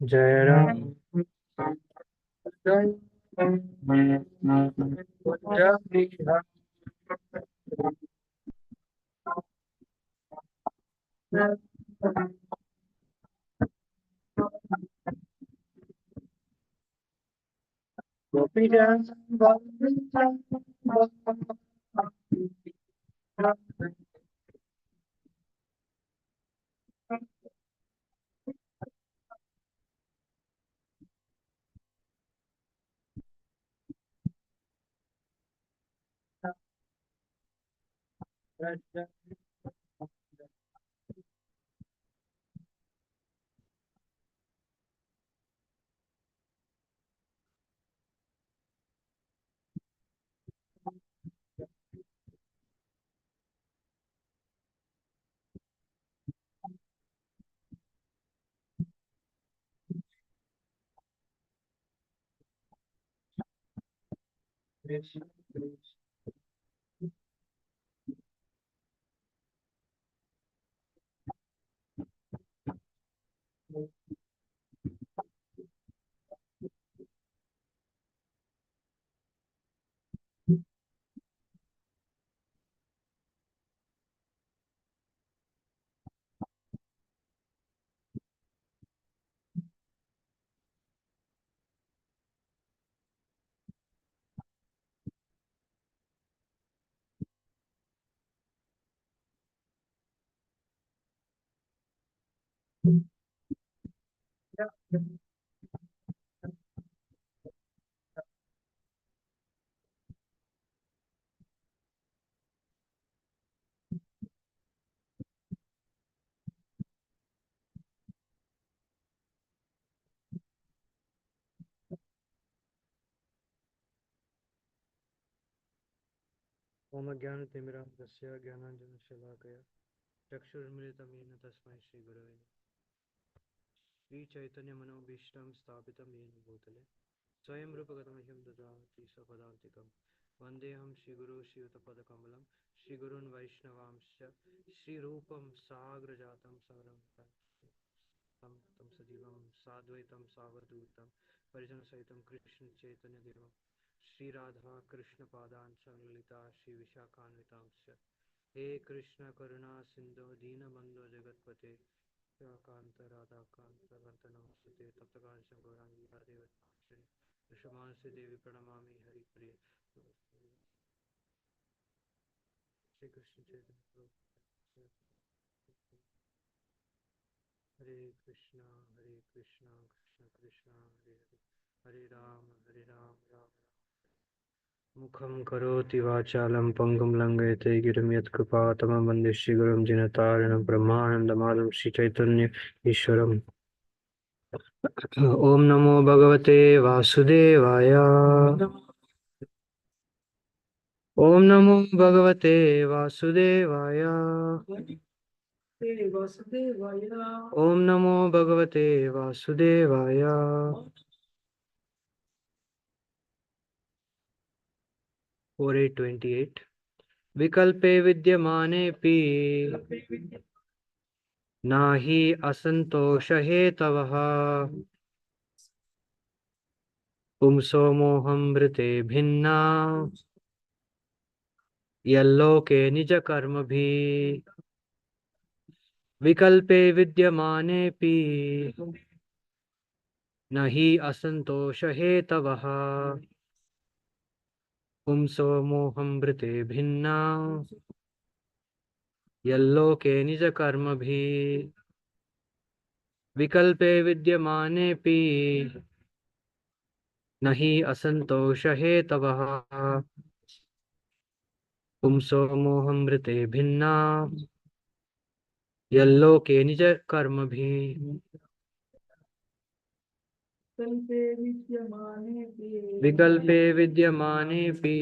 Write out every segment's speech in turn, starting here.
जय राम जय ओम ज्ञानतिमिरान्धस्य ज्ञानाञ्जनशलाकया चक्षुर्मिलितं येन तस्मै श्रीगुरवे नमः। श्रीचैतन्यमनोभीष्टं स्थापितं येन भूतले स्वयं रूपगतमह्यं ददाति स्वपदान्तिकं वन्देऽहं श्रीगुरो श्रीयुतपदकमलं श्रीगुरून् वैष्णवांश्च श्रीरूपं साग्रजातं सारं तं सजीवं साद्वैतं सावधूतं परिजनसहितं कृष्णचैतन्यदेवं श्रीराधा कृष्णपादान् च ललिता श्रीविशाखान्वितांश्च हे कृष्ण करुणा सिंधु दीनबंधु जगतपते कांत राधाकांत नमस्ते तप्तकांचन गौरांगी राधे वृषभांसि देवी प्रणमामि हरिप्रिय श्री कृष्ण चैतन्य प्रभु हरे कृष्णा कृष्ण कृष्ण हरे हरे हरे राम राम मुखं करोति वाचालं पङ्गुं लङ्घयते गिरिं यत्कृपातमं वन्दे श्रीगुरुं जिनतारिणं ब्रह्मानन्दमालं श्रीचैतन्य ईश्वरम्। ॐ नमो भगवते वासुदेवाय। ॐ नमो भगवते वासुदेवाय। ॐ नमो भगवते वासुदेवाय। 4828 विकल्पे विद्यमानेऽपि नहि असन्तोषहेतवः पुंसो मोहमृते भिन्ना यल्लोके निजकर्मभिः। विकल्पे विद्यमानेऽपि नहि असन्तोषहेतवः पुंसो मोहमृते भिन्ना यल्लोके निजकर्मभिः। विकल्पे विद्यमानेऽपि नहि असन्तोषहेतवः पुंसो मोहमृते भिन्ना यल्लोके निजकर्मभिः। विकल्पे विद्यमानेऽपि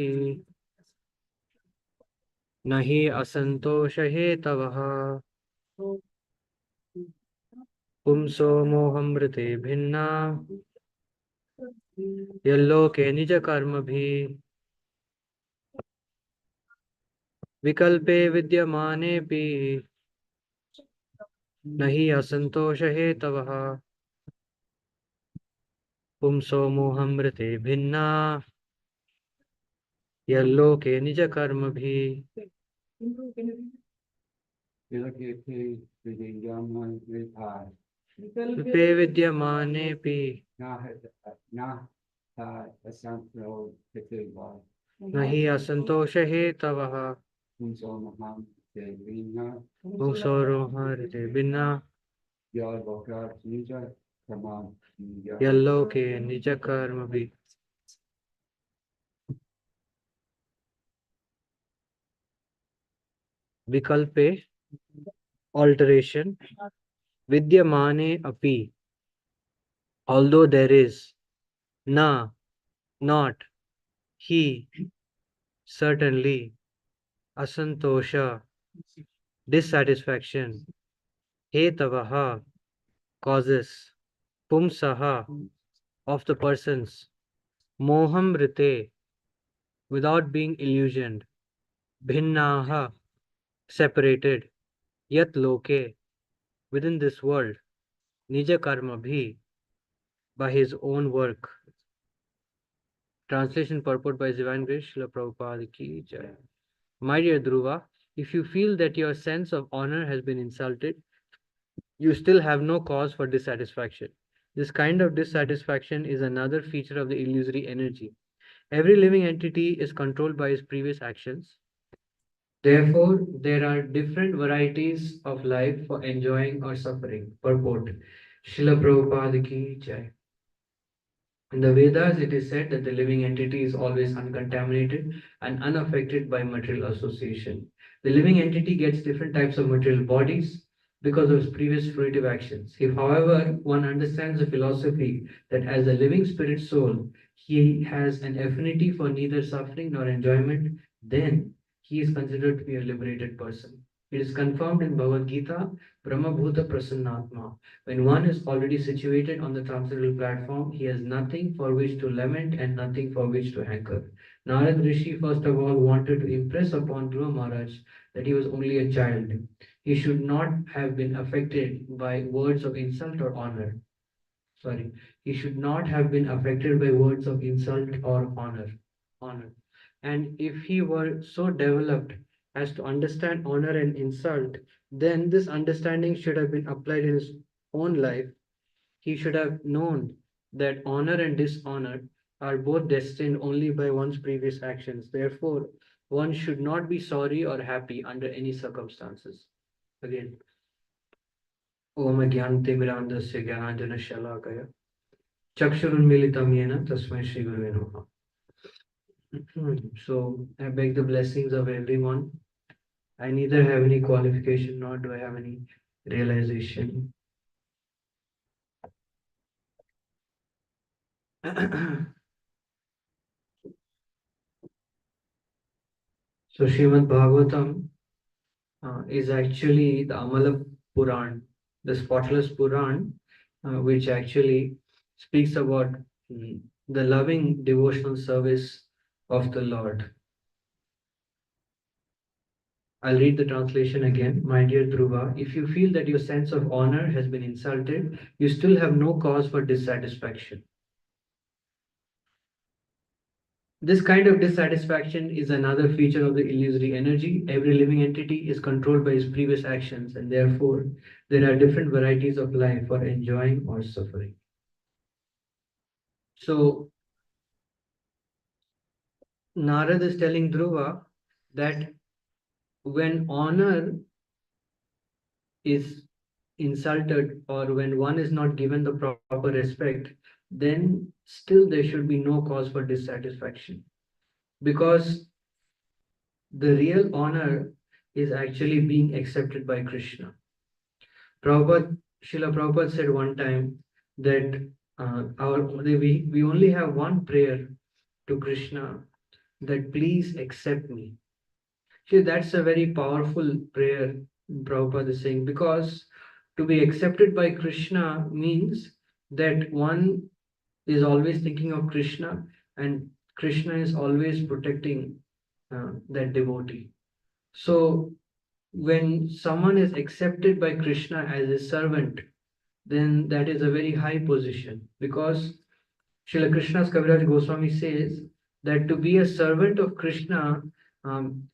नहि असन्तोषहेतवः पुंसो मोहमृते भिन्ना यल्लोके निजकर्मभिः। विकल्पे विद्यमानेऽपि न हि असन्तोषहेतवः पुंसो मोहमृते भिन्ना यल्लोके निजकर्मभिः विकल्पे विद्यमानेऽपि न हि असन्तोषहेतवः पुंसोरोहमृते भिन्ना यल्लोके निजकर्मभिः विकल्पे alteration vidyamane api although there is na not he certainly asantosha dissatisfaction hetavaha causes pumsaha of the persons moham rite without being illusioned bhinnaha separated yat loke within this world nija karma bhi by his own work. Translation purport by His Divine Grace Srila Prabhupada Ki Jai. My dear Dhruva, if you feel that your sense of honor has been insulted, you still have no cause for dissatisfaction. This kind of dissatisfaction is another feature of the illusory energy. Every living entity is controlled by his previous actions. Therefore, there are different varieties of life for enjoying or suffering. Purport. Srila Prabhupada Ki Jai. In the Vedas, it is said that the living entity is always uncontaminated and unaffected by material association. The living entity gets different types of material bodies because of his previous fruitive actions. If, however, one understands the philosophy that as a living spirit soul, he has an affinity for neither suffering nor enjoyment, then he is considered to be a liberated person. It is confirmed in Bhagavad Gita, Brahma Bhuta Prasannatma. When one is already situated on the transcendental platform, he has nothing for which to lament and nothing for which to hanker. Narad Rishi first of all wanted to impress upon Dhruva Maharaj that he was only a child. He should not have been affected by words of insult or honor. Sorry, he should not have been affected by words of insult or honor. And if he were so developed as to understand honor and insult, then this understanding should have been applied in his own life. He should have known that honor and dishonor are both destined only by one's previous actions. Therefore, one should not be sorry or happy under any circumstances. Again, Om Gyantimirandasya Gyananjana Shalakaya Chakshurunmilitam Yena Tasmai Shri Gurave Namaha. So I beg the blessings of everyone. I neither have any qualification nor do I have any realization. So Srimad Bhagavatam is actually the Amala Puran, the spotless Puran, which actually speaks about the loving devotional service of the Lord. I'll read the translation again. My dear Dhruva, if you feel that your sense of honor has been insulted, you still have no cause for dissatisfaction. This kind of dissatisfaction is another feature of the illusory energy. Every living entity is controlled by his previous actions, and therefore there are different varieties of life for enjoying or suffering. So Narad is telling Dhruva that when honor is insulted or when one is not given the proper respect, then still there should be no cause for dissatisfaction. Because the real honor is actually being accepted by Krishna. Prabhupada, Srila Prabhupada said one time that we only have one prayer to Krishna, that please accept me. See, that's a very powerful prayer, Prabhupada is saying, because to be accepted by Krishna means that one is always thinking of Krishna and Krishna is always protecting that devotee. So when someone is accepted by Krishna as a servant, then that is a very high position, because Srila Krishna's Kaviraj Goswami says that to be a servant of Krishna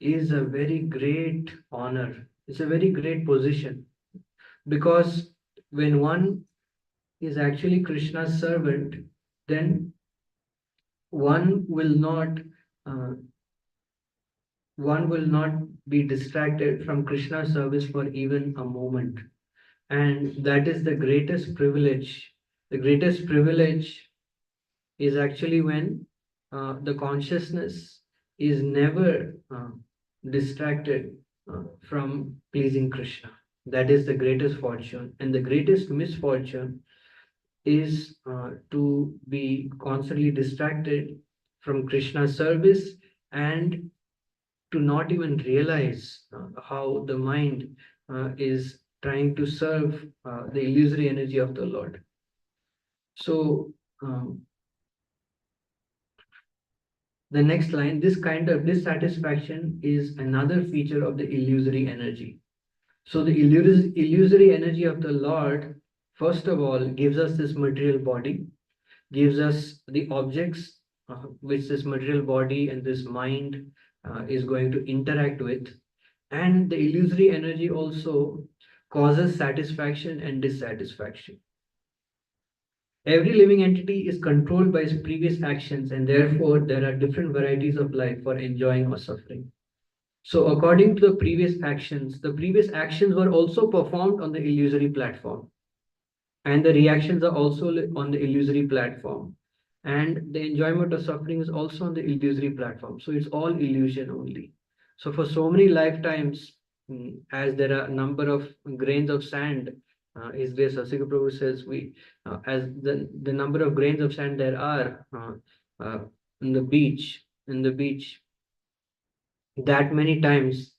is a very great honor. It's a very great position, because when one is actually Krishna's servant, then one will not uh, one will not be distracted from Krishna's service for even a moment. And that is the greatest privilege. The greatest privilege is actually when the consciousness is never distracted from pleasing Krishna. That is the greatest fortune. And the greatest misfortune is to be constantly distracted from Krishna's service, and to not even realize how the mind is trying to serve the illusory energy of the Lord. So, the next line, this kind of dissatisfaction is another feature of the illusory energy. So, the illusory energy of the Lord, first of all, gives us this material body, gives us the objects which this material body and this mind is going to interact with. And the illusory energy also causes satisfaction and dissatisfaction. Every living entity is controlled by its previous actions, and therefore there are different varieties of life for enjoying or suffering. So, according to the previous actions were also performed on the illusory platform, and the reactions are also on the illusory platform, and the enjoyment or suffering is also on the illusory platform. So it's all illusion only. So for so many lifetimes, as there are a number of grains of sand, is there Sasika Prabhu says, we as the number of grains of sand there are in the beach, that many times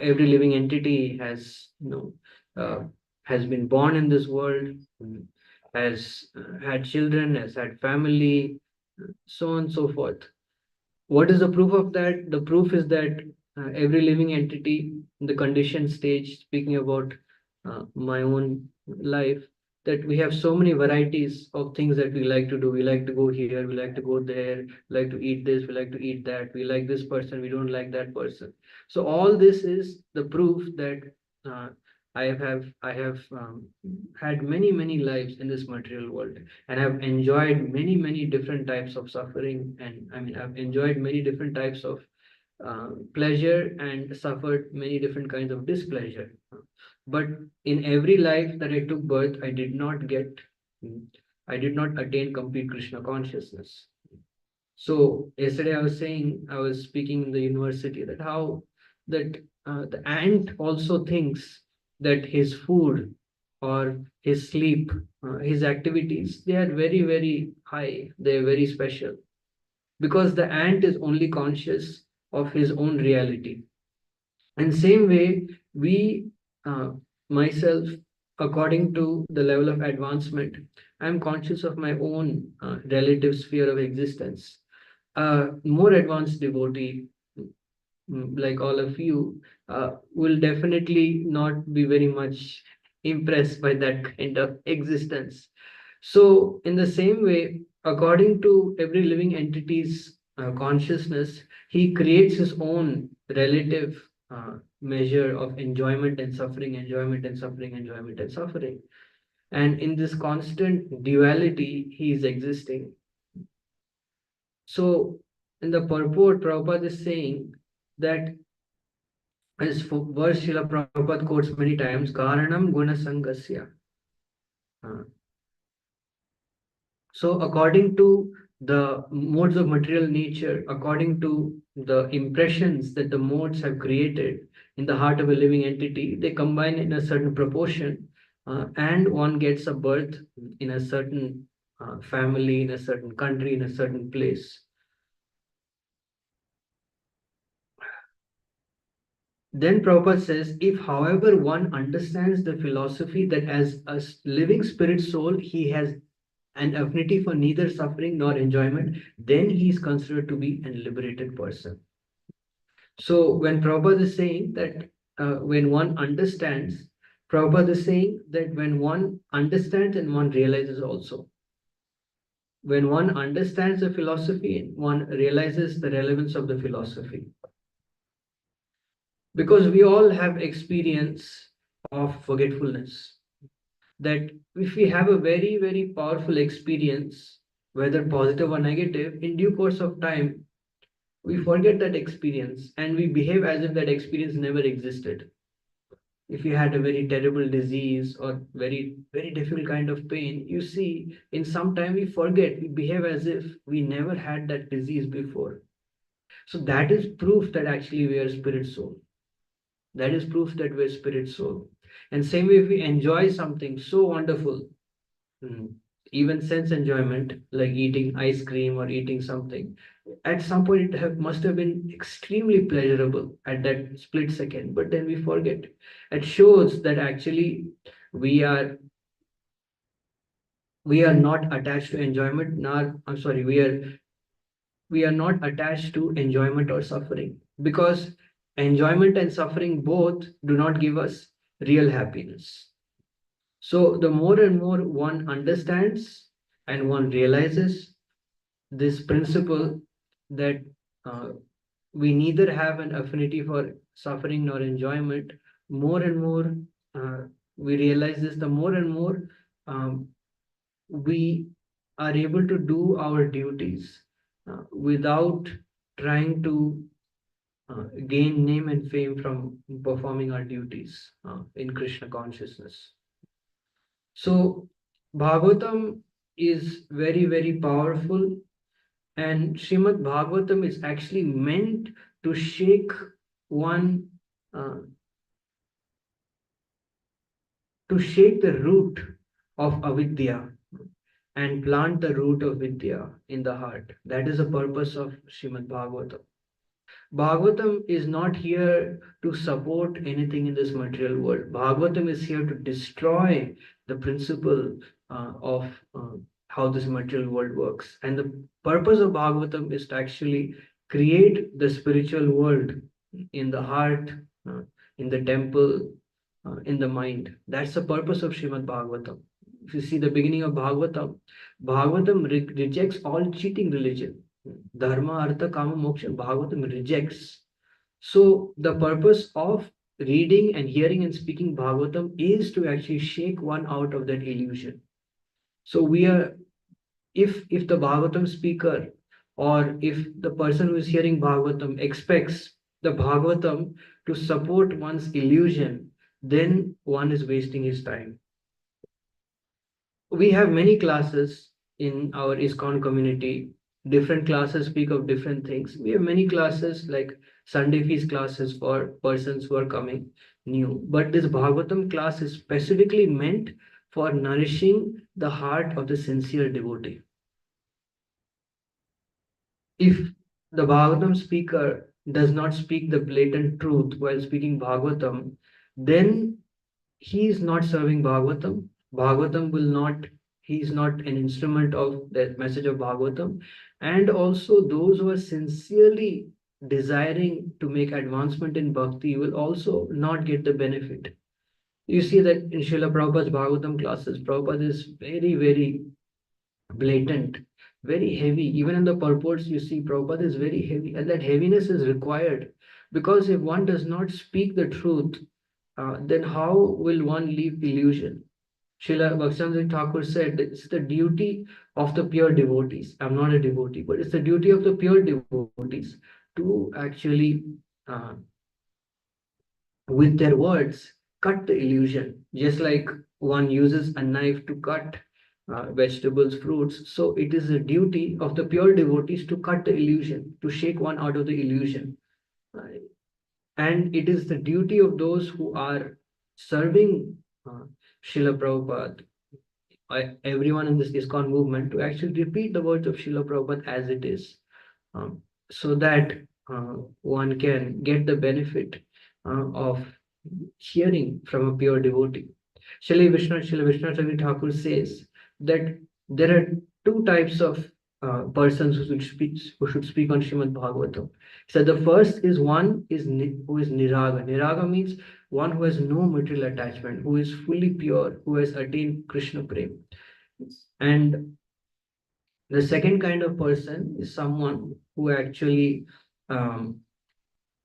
every living entity has has been born in this world, has had children, has had family, so on and so forth. What is the proof of that? The proof is that every living entity in the conditioned stage, speaking about my own life, that we have so many varieties of things that we like to do. We like to go here, we like to go there, we like to eat this, we like to eat that, we like this person, we don't like that person. So all this is the proof that uh, I have had many lives in this material world, and I've enjoyed many different types of suffering, and I mean I've enjoyed many different types of pleasure and suffered many different kinds of displeasure. But in every life that I took birth, I did not attain complete Krishna consciousness. So yesterday I was speaking in the university that how that the ant also thinks that his food or his sleep, his activities, they are very high, they are very special, because the ant is only conscious of his own reality. And same way, we, uh, myself, according to the level of advancement, I'm conscious of my own relative sphere of existence. More advanced devotee, like all of you, will definitely not be very much impressed by that kind of existence. So, in the same way, according to every living entity's consciousness, he creates his own relative measure of enjoyment and suffering, enjoyment and suffering, enjoyment and suffering. And in this constant duality, he is existing. So, in the purport, Prabhupada is saying that, as verse Srila Prabhupada quotes many times, Karanam Guna Sangasya. Uh, So, according to the modes of material nature, according to the impressions that the modes have created in the heart of a living entity, they combine in a certain proportion, and one gets a birth in a certain family, in a certain country, in a certain place. Then Prabhupada says, if however one understands the philosophy that as a living spirit soul, he has an affinity for neither suffering nor enjoyment, then he is considered to be a liberated person. So when Prabhupada is saying that when one understands, Prabhupada is saying that when one understands and one realizes also. When one understands the philosophy, one realizes the relevance of the philosophy. Because we all have experience of forgetfulness. That if we have a very, very powerful experience, whether positive or negative, in due course of time, we forget that experience and we behave as if that experience never existed. If you had a very terrible disease or very, very difficult kind of pain, you see, in some time we forget, we behave as if we never had that disease before. So that is proof that actually we are spirit soul. That is proof that we're spirit soul. And same way, if we enjoy something so wonderful, even sense enjoyment, like eating ice cream or eating something, at some point must have been extremely pleasurable at that split second, but then we forget. It shows that actually we are we are not attached to enjoyment, nor I'm sorry, we are not attached to enjoyment or suffering, because enjoyment and suffering both do not give us real happiness. So the more and more one understands and one realizes this principle that uh, we neither have an affinity for suffering nor enjoyment, more and more uh, we realize this, the more and more um, we are able to do our duties without trying to gain name and fame from performing our duties in Krishna consciousness. So, Bhagavatam is very, very powerful, and Srimad Bhagavatam is actually meant to shake one, uh, to shake the root of avidya and plant the root of vidya in the heart. That is the purpose of Srimad Bhagavatam. Bhagavatam is not here to support anything in this material world. Bhagavatam is here to destroy the principle of how this material world works. And the purpose of Bhagavatam is to actually create the spiritual world in the heart, uh, in the temple, in the mind. That's the purpose of Srimad Bhagavatam. If you see the beginning of Bhagavatam, Bhagavatam rejects all cheating religion. Dharma, Artha, Kama, Moksha, Bhagavatam rejects. So the purpose of reading and hearing and speaking Bhagavatam is to actually shake one out of that illusion. So we are, if the Bhagavatam speaker or if the person who is hearing Bhagavatam expects the Bhagavatam to support one's illusion, then one is wasting his time. We have many classes in our ISKCON community. Different classes speak of different things. We have many classes like Sunday feast classes for persons who are coming new. But this Bhagavatam class is specifically meant for nourishing the heart of the sincere devotee. If the Bhagavatam speaker does not speak the blatant truth while speaking Bhagavatam, then he is not serving Bhagavatam. Bhagavatam will not, he is not an instrument of the message of Bhagavatam. And also, those who are sincerely desiring to make advancement in bhakti will also not get the benefit. You see that in Srila Prabhupada's Bhagavatam classes, Prabhupada is very, very blatant, very heavy. Even in the purports, you see Prabhupada is very heavy, and that heaviness is required because if one does not speak the truth, then how will one leave illusion? Srila Bhaktivinoda Thakur said that it's the duty of the pure devotees. I'm not a devotee, but it's the duty of the pure devotees to actually, uh, with their words, cut the illusion. Just like one uses a knife to cut vegetables, fruits. So it is the duty of the pure devotees to cut the illusion, to shake one out of the illusion. Uh, and it is the duty of those who are serving Srila Prabhupada, everyone in this ISKCON movement, to actually repeat the words of Srila Prabhupada as it is, so that one can get the benefit of hearing from a pure devotee. Srila Vishnu Thakur says that there are two types of persons who should speak on Srimad Bhagavatam. So the first is one is who is niraga. Niraga means one who has no material attachment, who is fully pure, who has attained Krishna Prem. And the second kind of person is someone who actually um,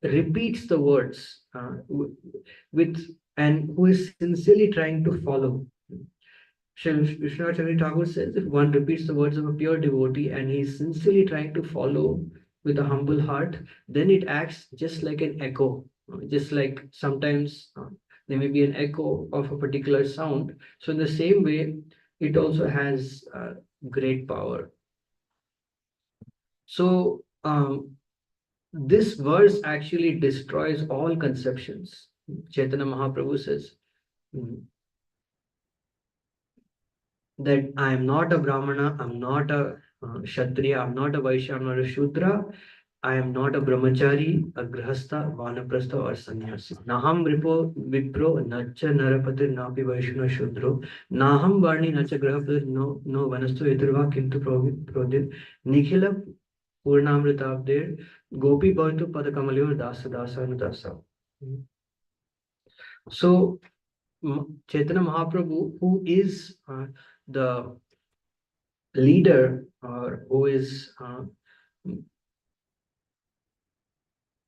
repeats the words with and who is sincerely trying to follow. Vishwanath Thakur says, if one repeats the words of a pure devotee and he is sincerely trying to follow with a humble heart, then it acts just like an echo. Just like sometimes there may be an echo of a particular sound. So, in the same way, it also has great power. So, this verse actually destroys all conceptions. Chaitanya Mahaprabhu says, that I am not a Brahmana, I'm not a Kshatriya, I'm not a Vaishya, I'm not a Shudra, I am not a Brahmachari, a Grihastha, Vanaprastha, or Sannyasi. Naham Ripo Vipro, Nacha Narapatir, Napi Vaishna Shudro, Naham Varni, Nacha Grahapatir, no Vanastu Edirva, Kintu Prodit, Nikhila Purnamritabdir, Gopi Bhartu Padakamalyor, Dasa Dasa Anudasa. So, Chaitanya Mahaprabhu, who is the leader or who is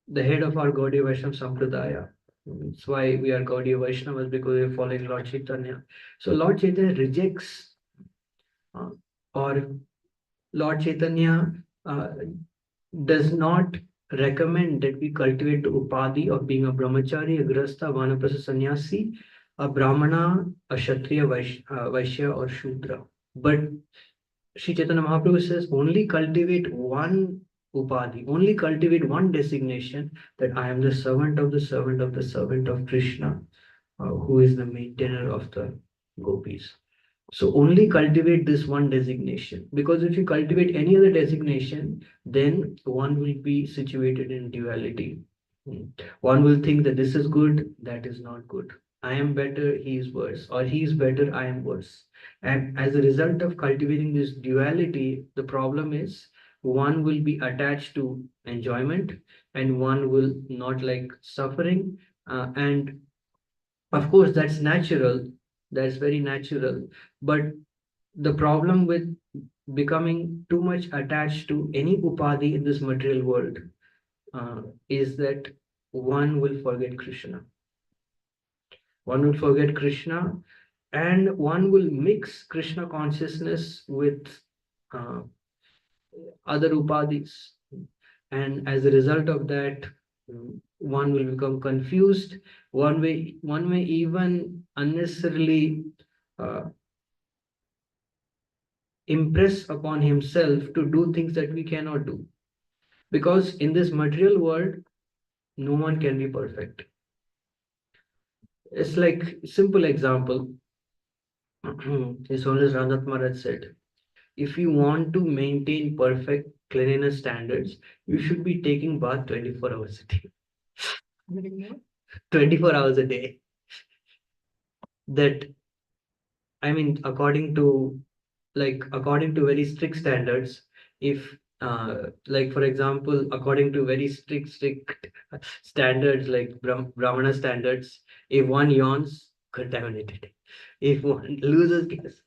the head of our Gaudiya Vaishnava Sampradaya. That's why we are Gaudiya Vaishnavas, because we are following Lord Chaitanya. So Lord Chaitanya rejects or Lord Chaitanya does not recommend that we cultivate the upadhi of being a brahmachari, a grasta, vanaprastha, sannyasi, a brahmana, a kshatriya, vaishya, or shudra. But Sri Chaitanya Mahaprabhu says only cultivate one upadhi, only cultivate one designation, that I am the servant of the servant of the servant of Krishna, who is the maintainer of the gopis. So only cultivate this one designation, because if you cultivate any other designation, then one will be situated in duality. One will think that this is good, that is not good. I am better, he is worse, or he is better, I am worse. And as a result of cultivating this duality, the problem is one will be attached to enjoyment and one will not like suffering. And of course, that's natural, that's very natural. But the problem with becoming too much attached to any upadhi in this material world is that one will forget Krishna. One will forget Krishna, and one will mix Krishna consciousness with uh, other upadhis. And as a result of that, one will become confused. One may even unnecessarily uh, impress upon himself to do things that we cannot do. Because in this material world, no one can be perfect. It's like simple example. His Holiness Rangat Maharaj said, if you want to maintain perfect cleanliness standards, you should be taking bath 24 hours a day. 24 hours a day. That, I mean, according to very strict standards, if like for example, according to very strict standards like Brahmana standards, if one yawns, contaminated. If one loses gas,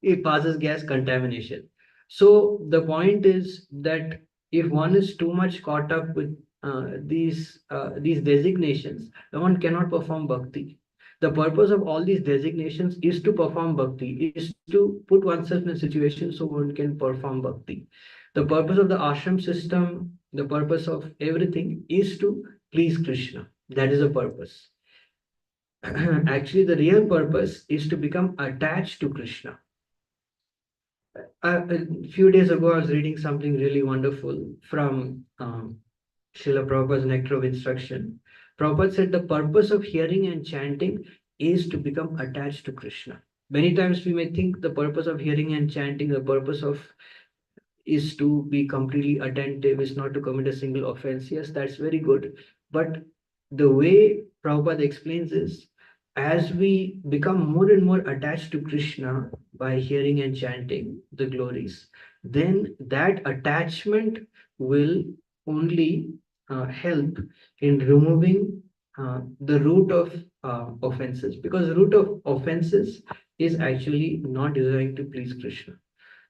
it passes gas, contamination. So the point is that if one is too much caught up with these designations, then one cannot perform bhakti. The purpose of all these designations is to perform bhakti, is to put oneself in a situation so one can perform bhakti. The purpose of the ashram system, the purpose of everything is to please Krishna. That is the purpose. Actually, the real purpose is to become attached to Krishna. A few days ago, I was reading something really wonderful from Srila Prabhupada's Nectar of Instruction. Prabhupada said the purpose of hearing and chanting is to become attached to Krishna. Many times we may think the purpose of hearing and chanting, the purpose of is to be completely attentive, is not to commit a single offense. Yes, that's very good. But the way Prabhupada explains is, as we become more and more attached to Krishna by hearing and chanting the glories, then that attachment will only help in removing the root of offenses, because root of offenses is actually not desiring to please Krishna.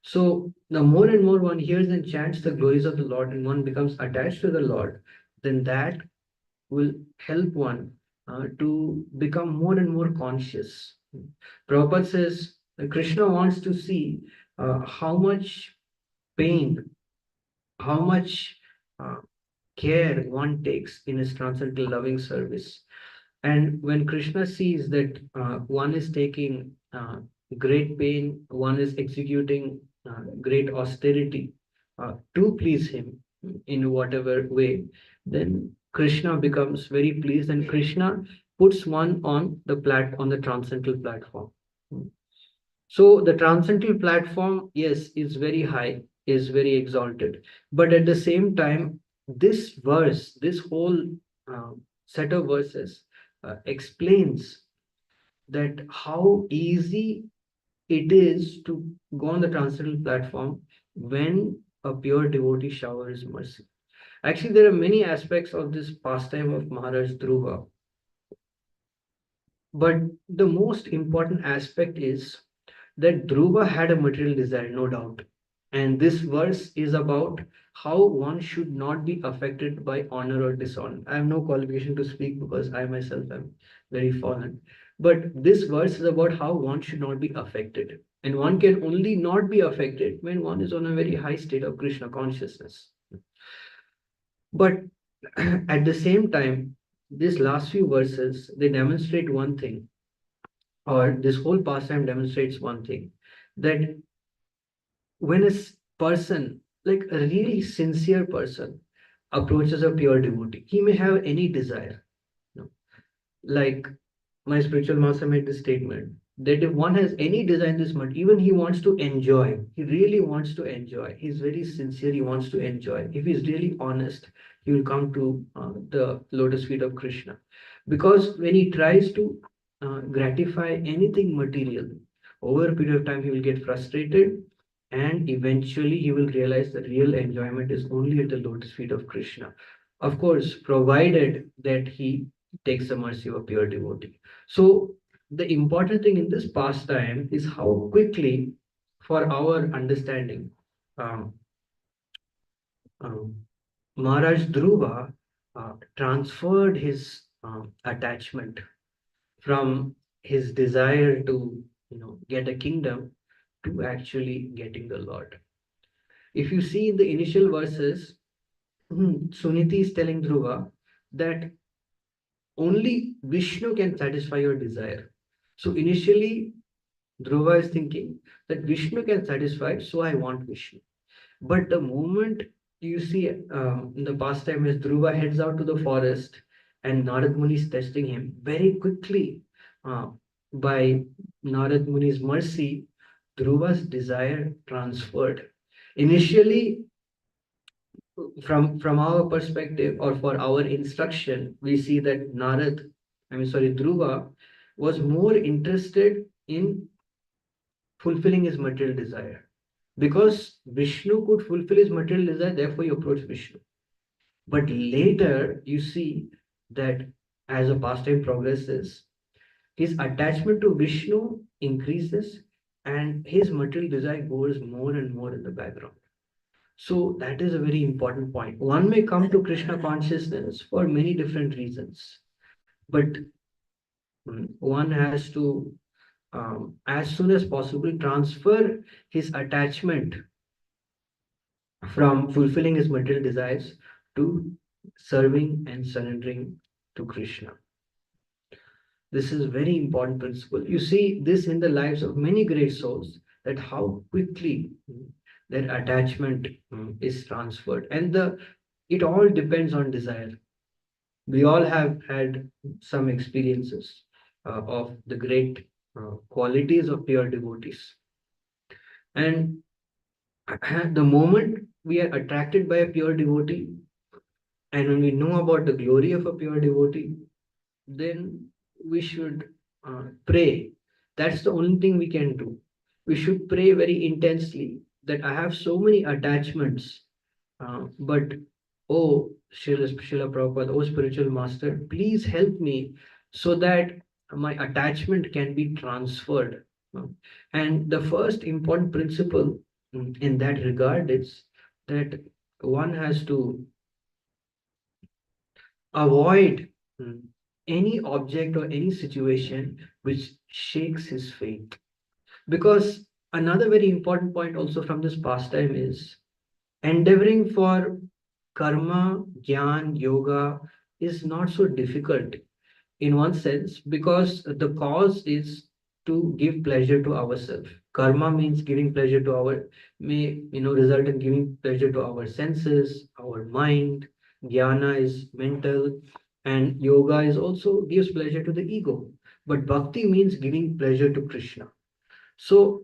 So the more and more one hears and chants the glories of the Lord and one becomes attached to the Lord, then that will help one to become more and more conscious. Prabhupada says Krishna wants to see how much pain, how much uh, care one takes in his transcendental loving service. And when Krishna sees that one is taking great pain, one is executing great austerity to please him in whatever way, then Krishna becomes very pleased, and Krishna puts one on the transcendental platform. So the transcendental platform, yes, is very high, is very exalted. But at the same time, this verse, this whole set of verses explains that how easy it is to go on the transcendental platform when a pure devotee showers mercy. Actually, there are many aspects of this pastime of Maharaj Dhruva, but the most important aspect is that Dhruva had a material desire, no doubt. And this verse is about how one should not be affected by honor or dishonor. I have no qualification to speak because I myself am very fallen. But this verse is about how one should not be affected. And one can only not be affected when one is on a very high state of Krishna consciousness. But at the same time, these last few verses, they demonstrate one thing, or this whole pastime demonstrates one thing, that when a person, like a really sincere person, approaches a pure devotee, he may have any desire. You know, like my spiritual master made this statement that if one has any desire in this world, even he wants to enjoy, he really wants to enjoy, he's very sincere, he wants to enjoy. If he's really honest, he will come to the lotus feet of Krishna. Because when he tries to gratify anything material, over a period of time, he will get frustrated, and eventually he will realize that real enjoyment is only at the lotus feet of Krishna. Of course, provided that he takes the mercy of a pure devotee. So the important thing in this pastime is how quickly, for our understanding, um, um, Maharaj Dhruva transferred his attachment from his desire to get a kingdom to actually getting the Lord. If you see in the initial verses, Suniti is telling Dhruva that only Vishnu can satisfy your desire. So initially, Dhruva is thinking that Vishnu can satisfy, so I want Vishnu. But the moment you see in the pastime as Dhruva heads out to the forest and Narad Muni is testing him, very quickly, uh, by Narad Muni's mercy, Dhruva's desire transferred. Initially, from our perspective or for our instruction, we see that Dhruva was more interested in fulfilling his material desire. Because Vishnu could fulfill his material desire, therefore he approached Vishnu. But later you see that as the pastime progresses, his attachment to Vishnu increases and his material desire goes more and more in the background. So that is a very important point. One may come to Krishna consciousness for many different reasons, but one has to, as soon as possible, transfer his attachment from fulfilling his material desires to serving and surrendering to Krishna. This is a very important principle. You see this in the lives of many great souls, that how quickly their attachment is transferred. And it all depends on desire. We all have had some experiences of the great qualities of pure devotees. And the moment we are attracted by a pure devotee, and when we know about the glory of a pure devotee, then we should pray. That's the only thing we can do. We should pray very intensely that I have so many attachments, but oh, Srila Prabhupada, oh spiritual master, please help me so that my attachment can be transferred. Uh, And the first important principle in that regard is that one has to avoid any object or any situation which shakes his faith. Because another very important point also from this pastime is endeavoring for karma, jnana, yoga is not so difficult in one sense because the cause is to give pleasure to ourselves. Karma means giving pleasure to our may result in giving pleasure to our senses, our mind. Jnana is mental, and yoga is also gives pleasure to the ego. But bhakti means giving pleasure to Krishna. So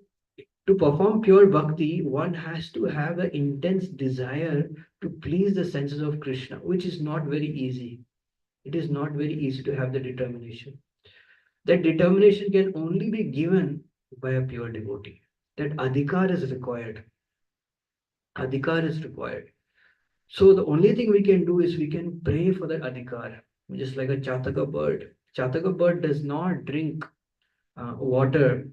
to perform pure bhakti, one has to have an intense desire to please the senses of Krishna, which is not very easy. It is not very easy to have the determination. That determination can only be given by a pure devotee. That adhikar is required. Adhikar is required. So the only thing we can do is we can pray for that adhikar, just like a chataka bird. Chataka bird does not drink water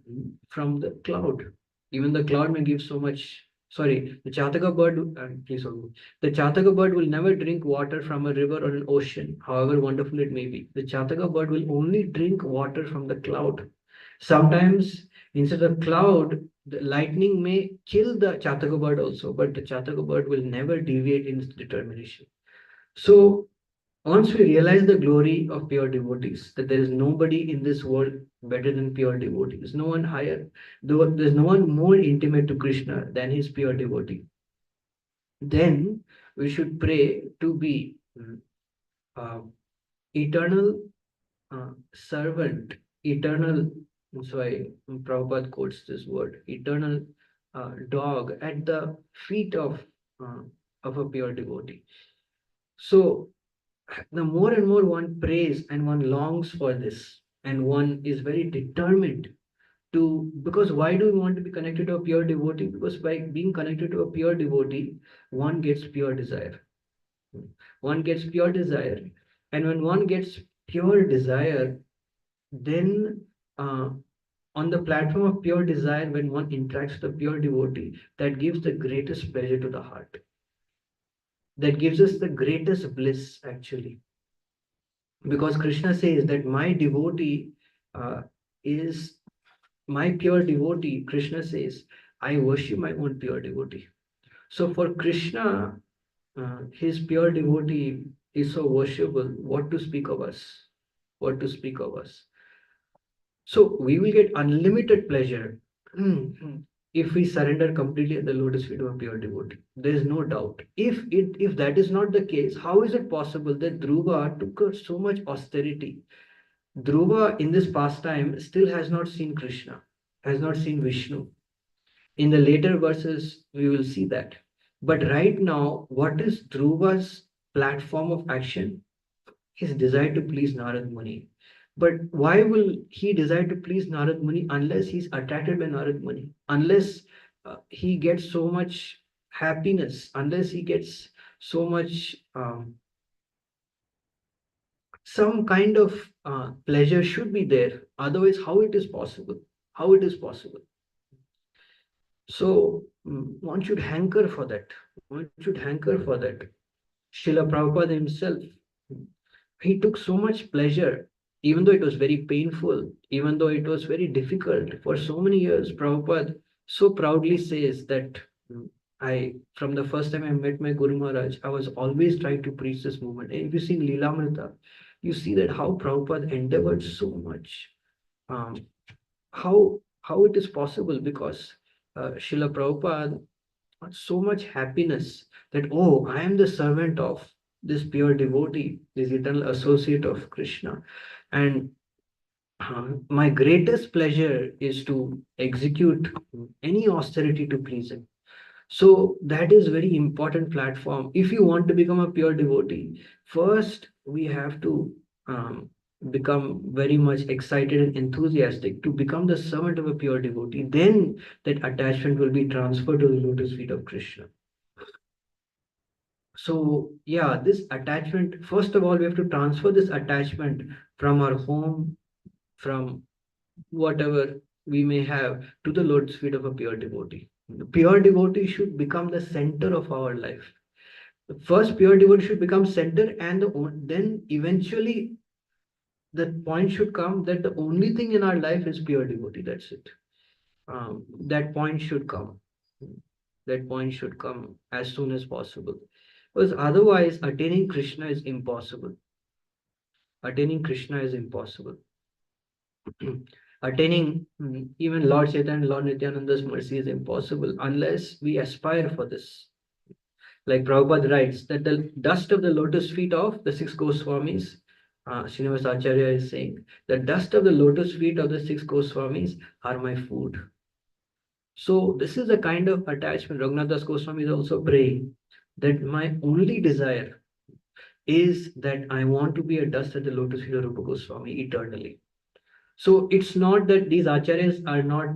from the cloud. Even the cloud may give so much. Sorry, the Chataka bird, please hold on. The Chataka bird will never drink water from a river or an ocean, however wonderful it may be. The Chataka bird will only drink water from the cloud. Sometimes, instead of cloud, the lightning may kill the Chataka bird also, but the Chataka bird will never deviate in its determination. So, once we realize the glory of pure devotees, that there is nobody in this world better than pure devotees, no one higher, though there's no one more intimate to Krishna than his pure devotee, then we should pray to be uh, eternal servant, eternal. So I Prabhupada quotes this word, eternal dog at the feet uh, of a pure devotee. So the more and more one prays and one longs for this, and one is very determined to, because why do we want to be connected to a pure devotee? Because by being connected to a pure devotee, one gets pure desire. One gets pure desire. And when one gets pure desire, then on the platform of pure desire, when one interacts with a pure devotee, that gives the greatest pleasure to the heart. That gives us the greatest bliss, actually. Because Krishna says that my devotee is my pure devotee. Krishna says, I worship my own pure devotee. So for Krishna, his pure devotee is so worshipable. What to speak of us? What to speak of us? So we will get unlimited pleasure if we surrender completely at the lotus feet of a pure devotee. There is no doubt. If that is not the case, how is it possible that Dhruva took so much austerity? Dhruva in this pastime still has not seen Krishna, has not seen Vishnu. In the later verses, we will see that. But right now, what is Dhruva's platform of action? His desire to please Narad Muni. But why will he desire to please Narad Muni unless he's attracted by Narad Muni? Unless he gets so much happiness, unless he gets so much some kind of pleasure should be there. Otherwise, how it is possible? How it is possible? So one should hanker for that. One should hanker for that. Srila Prabhupada himself, he took so much pleasure, even though it was very painful, even though it was very difficult for so many years. Prabhupada so proudly says that from the first time I met my Guru Maharaj, I was always trying to preach this movement. And if you see Leelamrita, you see that how Prabhupada endeavored so much. Um, how it is possible because Srila Prabhupada had so much happiness that, oh, I am the servant of this pure devotee, this eternal associate of Krishna. And my greatest pleasure is to execute any austerity to please him. So that is very important platform. If you want to become a pure devotee, first we have to become very much excited and enthusiastic to become the servant of a pure devotee, then that attachment will be transferred to the lotus feet of Krishna. So, yeah, this attachment, first of all, we have to transfer this attachment from our home, from whatever we may have, to the lotus feet of a pure devotee. The pure devotee should become the center of our life. The first, pure devotee should become center, and then eventually the point should come that the only thing in our life is pure devotee. That's it. That point should come. That point should come as soon as possible. Because otherwise, attaining Krishna is impossible. Attaining Krishna is impossible. Attaining even Lord Chaitanya and Lord Nityananda's mercy is impossible unless we aspire for this. Like Prabhupada writes, that the dust of the lotus feet of the six Goswamis, Srinivas Acharya is saying, the dust of the lotus feet of the six Goswamis are my food. So this is a kind of attachment. Raghunath Das Goswami is also praying that my only desire is that I want to be a dust at the lotus feet of Rupa Goswami eternally. So it's not that these acharyas are not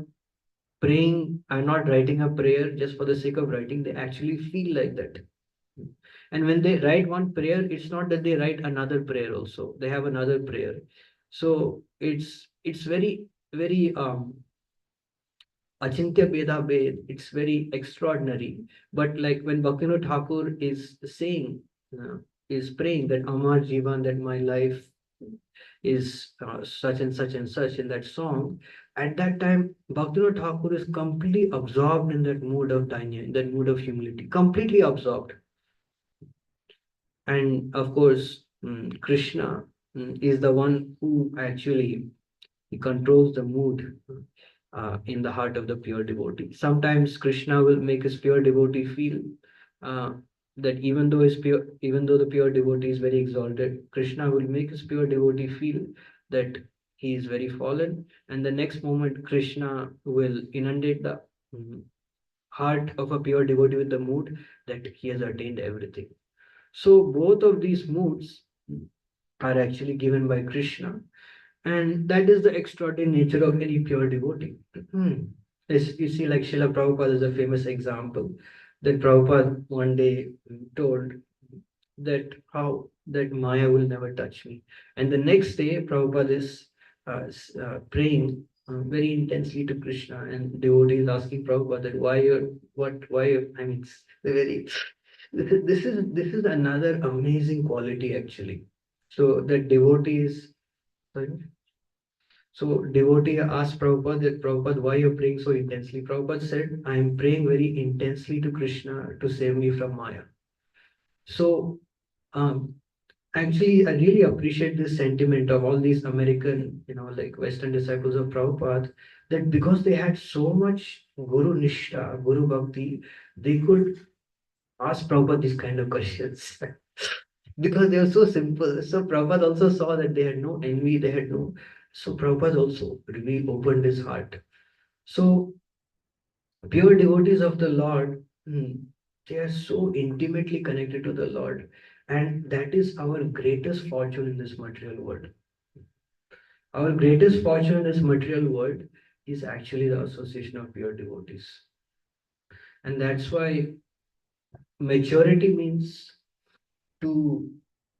praying, are not writing a prayer just for the sake of writing. They actually feel like that. And when they write one prayer, it's not that they write another prayer also. They have another prayer. So it's very Achintya Beda Bed, it's very extraordinary. But like when Bhaktivinoda Thakur is saying, is praying that Amar Jivan, that my life is such and such and such in that song, at that time, Bhaktivinoda Thakur is completely absorbed in that mood of Dainya, in that mood of humility, completely absorbed. And of course, Krishna is the one who actually he controls the mood in the heart of the pure devotee. Sometimes Krishna will make his pure devotee feel uh, that even though the pure devotee is very exalted, Krishna will make his pure devotee feel that he is very fallen, and the next moment Krishna will inundate the heart of a pure devotee with the mood that he has attained everything. So both of these moods are actually given by Krishna, and that is the extraordinary nature of any pure devotee. You see, like Srila Prabhupada is a famous example that Prabhupada one day told that how that Maya will never touch me. And the next day, Prabhupada is praying very intensely to Krishna, and devotees asking Prabhupada that why, I mean, it's very, this is another amazing quality actually. So the devotees, sorry? So devotee asked Prabhupada that Prabhupada, why you're praying so intensely? Prabhupada said, I am praying very intensely to Krishna to save me from Maya. So um, actually, I really appreciate this sentiment of all these American, like Western disciples of Prabhupada, that because they had so much Guru Nishta, Guru Bhakti, they could ask Prabhupada these kind of questions. Because they were so simple. So Prabhupada also saw that they had no envy, they had no. So Prabhupada also really opened his heart. So pure devotees of the Lord, they are so intimately connected to the Lord. And that is our greatest fortune in this material world. Our greatest fortune in this material world is actually the association of pure devotees. And that's why maturity means to,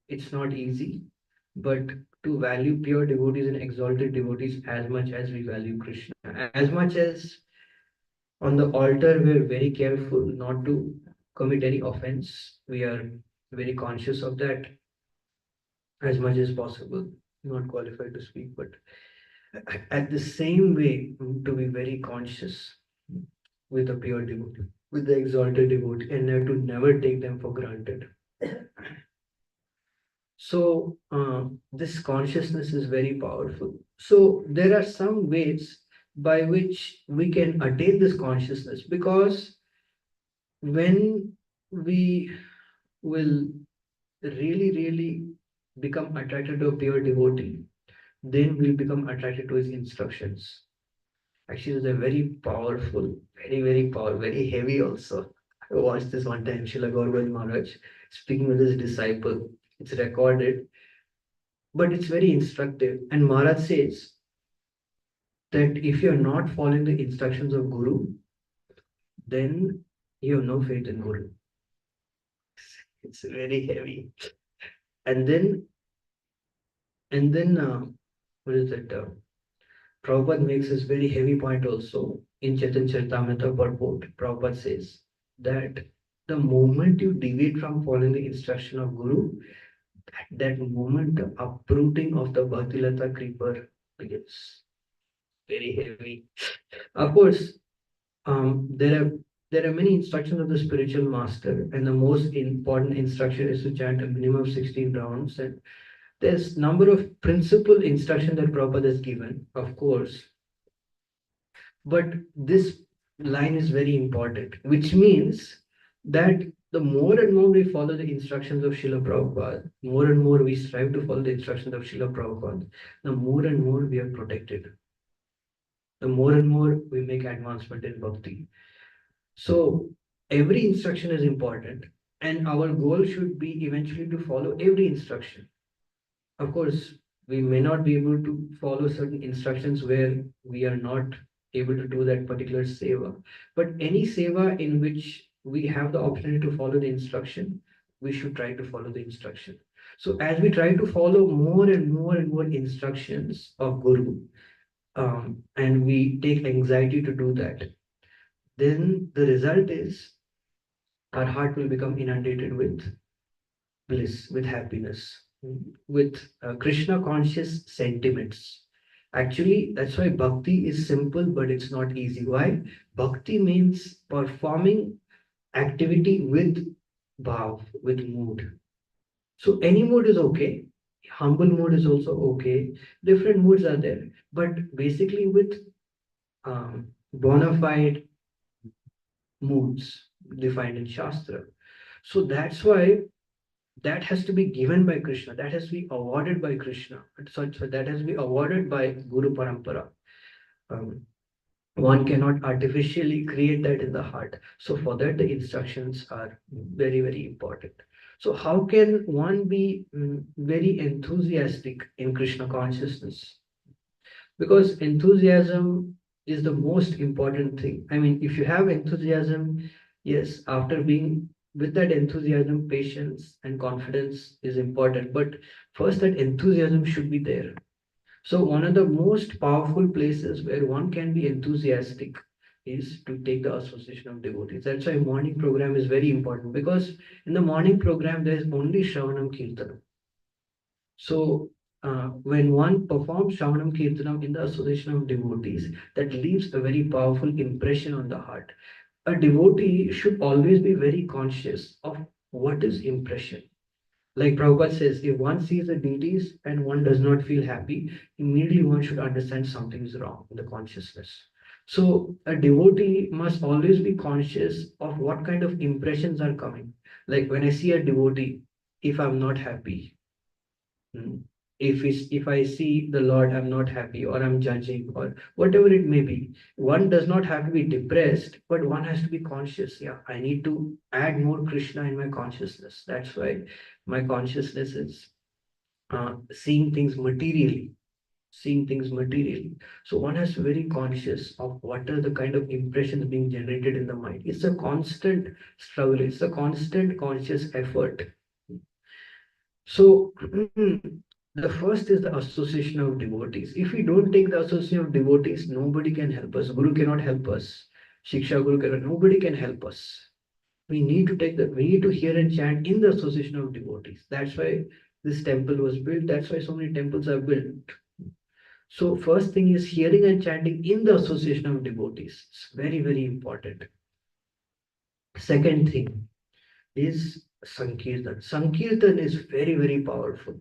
it's not easy, but to value pure devotees and exalted devotees as much as we value Krishna. As much as on the altar, we're very careful not to commit any offense. We are very conscious of that as much as possible. Not qualified to speak, but at the same way, to be very conscious with a pure devotee, with the exalted devotee, and to never take them for granted. So this consciousness is very powerful. So there are some ways by which we can attain this consciousness, because when we will really become attracted to a pure devotee, then we'll become attracted to his instructions. Actually, they're very powerful, very powerful, very heavy also. I watched this one time, Srila Gaurav Maharaj speaking with his disciple. It's recorded but it's very instructive. And Maharaj says that if you're not following the instructions of Guru, then you have no faith in Guru. It's very heavy. And then what is it? Prabhupada makes this very heavy point also in Chaitanya Charitamrita purport. Prabhupada says that the moment you deviate from following the instruction of Guru, at that moment the uprooting of the Bhaktilata creeper begins. Very heavy. Of course, there are many instructions of the spiritual master, and the most important instruction is to chant a minimum of 16 rounds. And there's number of principal instruction that Prabhupada has given, of course, but this line is very important, which means that the more and more we follow the instructions of Srila Prabhupada, more and more we strive to follow the instructions of Srila Prabhupada, the more and more we are protected, the more and more we make advancement in bhakti. So every instruction is important, and our goal should be eventually to follow every instruction. Of course, we may not be able to follow certain instructions where we are not able to do that particular seva. But any seva in which we have the opportunity to follow the instruction, we should try to follow the instruction. So as we try to follow more and more and more instructions of Guru, and we take anxiety to do that, then the result is our heart will become inundated with bliss, with happiness, with Krishna conscious sentiments. Actually, that's why bhakti is simple, but it's not easy. Why? Bhakti means performing activity with bhav, with mood. So any mood is okay. Humble mood is also okay. Different moods are there, but basically with bona fide moods defined in Shastra. So that's why that has to be given by Krishna. That has to be awarded by Krishna. So that has to be awarded by Guru Parampara. Um, one cannot artificially create that in the heart. So for that, the instructions are very, very important. So how can one be very enthusiastic in Krishna consciousness? Because enthusiasm is the most important thing. I mean, if you have enthusiasm, yes, after being with that enthusiasm, patience and confidence is important. But first, that enthusiasm should be there. So, one of the most powerful places where one can be enthusiastic is to take the association of devotees. That's why morning program is very important, because in the morning program there is only Shravanam Kirtanam. So when one performs Shravanam Kirtanam in the association of devotees, that leaves a very powerful impression on the heart. A devotee should always be very conscious of what is impression. Like Prabhupada says, if one sees the deities and one does not feel happy, immediately one should understand something is wrong in the consciousness. So a devotee must always be conscious of what kind of impressions are coming. Like when I see a devotee, if I'm not happy, if I see the Lord, I'm not happy, or I'm judging, or whatever it may be, one does not have to be depressed, but one has to be conscious. Yeah, I need to add more Krishna in my consciousness. That's why my consciousness is seeing things materially. Seeing things materially. So one has to be very conscious of what are the kind of impressions being generated in the mind. It's a constant struggle, it's a constant conscious effort. So the first is the association of devotees. If we don't take the association of devotees, nobody can help us. Guru cannot help us. Shiksha Guru cannot. Nobody can help us. We need to take the. We need to hear and chant in the association of devotees. That's why this temple was built. That's why so many temples are built. So first thing is hearing and chanting in the association of devotees. It's very, very important. Second thing is Sankirtan. Sankirtan is very, very powerful.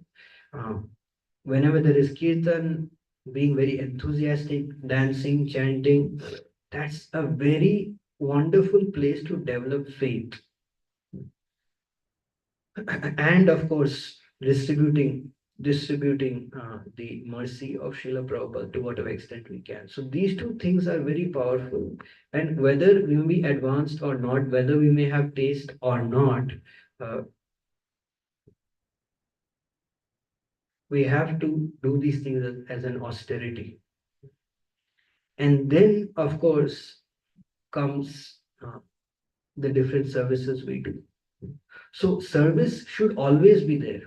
Whenever there is Kirtan, being very enthusiastic, dancing, chanting, that's a very wonderful place to develop faith. And of course, distributing the mercy of Srila Prabhupada to whatever extent we can. So these two things are very powerful. And whether we may be advanced or not, whether we may have taste or not, uh, We have to do these things as an austerity. And then, of course, comes the different services we do. So service should always be there.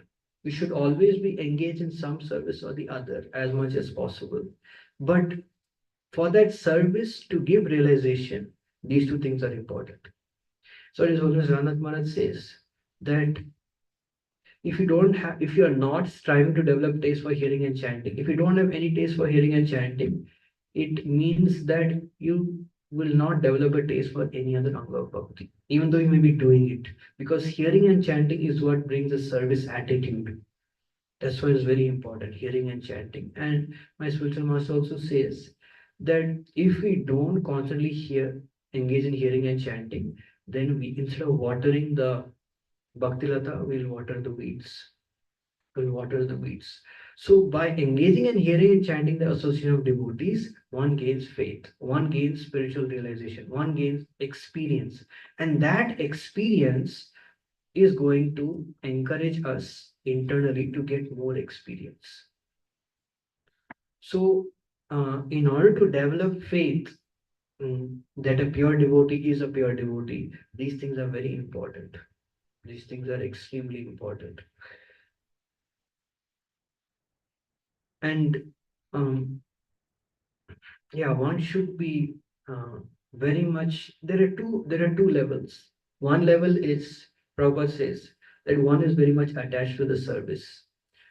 We should always be engaged in some service or the other as much as possible. But for that service to give realization, these two things are important. So it is always Ranath Maharaj says that if you are not striving to develop taste for hearing and chanting, if you don't have any taste for hearing and chanting, it means that you will not develop a taste for any other anga of bhakti, even though you may be doing it. Because hearing and chanting is what brings a service attitude. That's why it's very important, hearing and chanting. And my spiritual master also says that if we don't constantly engage in hearing and chanting, then we, instead of watering the Bhakti Lata, will water the weeds. Will water the weeds. So by engaging in hearing and chanting the association of devotees, one gains faith, one gains spiritual realization, one gains experience. And that experience is going to encourage us internally to get more experience. So, in order to develop faith, that a pure devotee is a pure devotee, these things are very important. These things are extremely important. And yeah, one should be very much. There are two levels. One level is, Prabhupada says that one is very much attached to the service,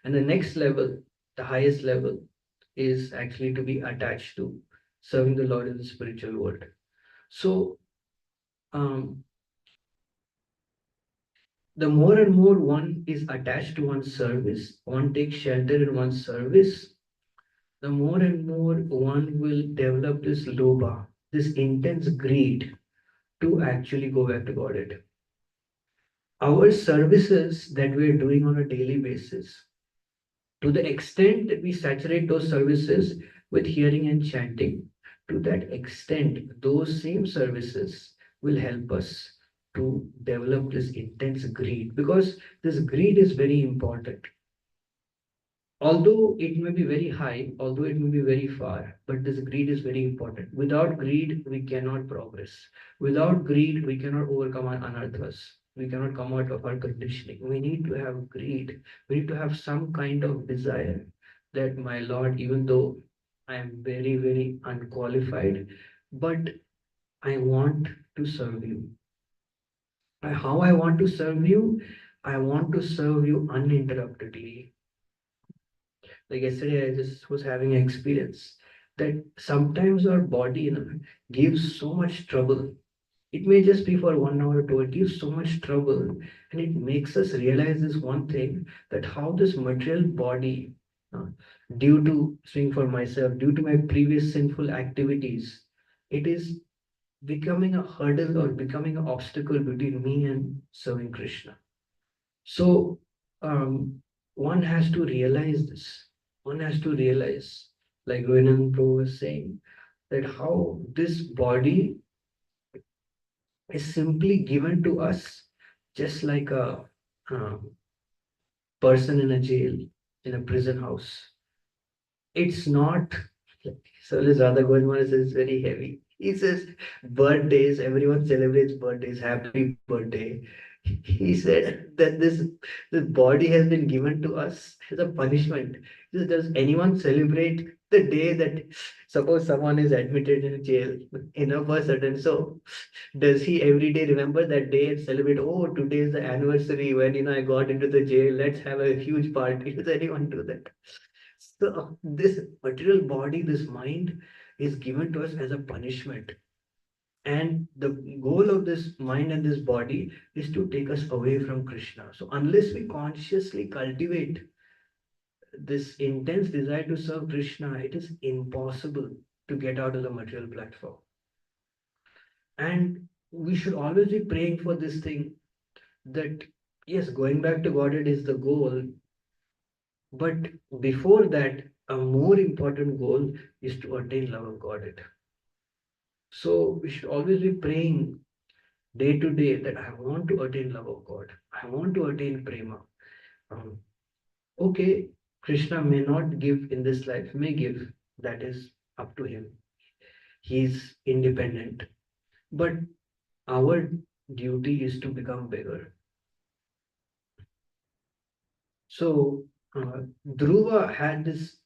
and the next level, the highest level, is actually to be attached to serving the Lord in the spiritual world. So um, the more and more one is attached to one's service, one takes shelter in one's service, the more and more one will develop this lobha, this intense greed to actually go back to Godhead. Our services that we are doing on a daily basis, to the extent that we saturate those services with hearing and chanting, to that extent, those same services will help us to develop this intense greed, because this greed is very important. Although it may be very high, although it may be very far, but this greed is very important. Without greed, we cannot progress. Without greed, we cannot overcome our anarthas. We cannot come out of our conditioning. We need to have greed. We need to have some kind of desire that, my Lord, even though I am very, very unqualified, but I want to serve you. How I want to serve you? I want to serve you uninterruptedly. Like yesterday, I just was having an experience that sometimes our body, gives so much trouble. It may just be for 1 hour or two. It gives so much trouble, and it makes us realize this one thing, that how this material body, uh, due to speaking for myself, due to my previous sinful activities, it is becoming a hurdle or becoming an obstacle between me and serving Krishna. So one has to realize this. One has to realize, like Rohinan Prabhu was saying, that how this body is simply given to us just like a um, person in a jail, in a prison house. It's not. So his Radha Govinda says very heavy. He says birthdays, everyone celebrates birthdays, happy birthday. He said that this body has been given to us as a punishment. He says, does anyone celebrate the day that, suppose someone is admitted in jail in a person, so does he every day remember that day and celebrate? Oh, today is the anniversary when I got into the jail. Let's have a huge party. Does anyone do that? So this material body, this mind, is given to us as a punishment. And the goal of this mind and this body is to take us away from Krishna. So unless we consciously cultivate this intense desire to serve Krishna, it is impossible to get out of the material platform. And we should always be praying for this thing, that yes, going back to Godhead is the goal, but before that, a more important goal is to attain love of Godhead. So we should always be praying day to day that I want to attain love of God. I want to attain prema. Um, okay, Krishna may not give in this life, may give. That is up to him. He is independent. But our duty is to become bigger. So Dhruva had this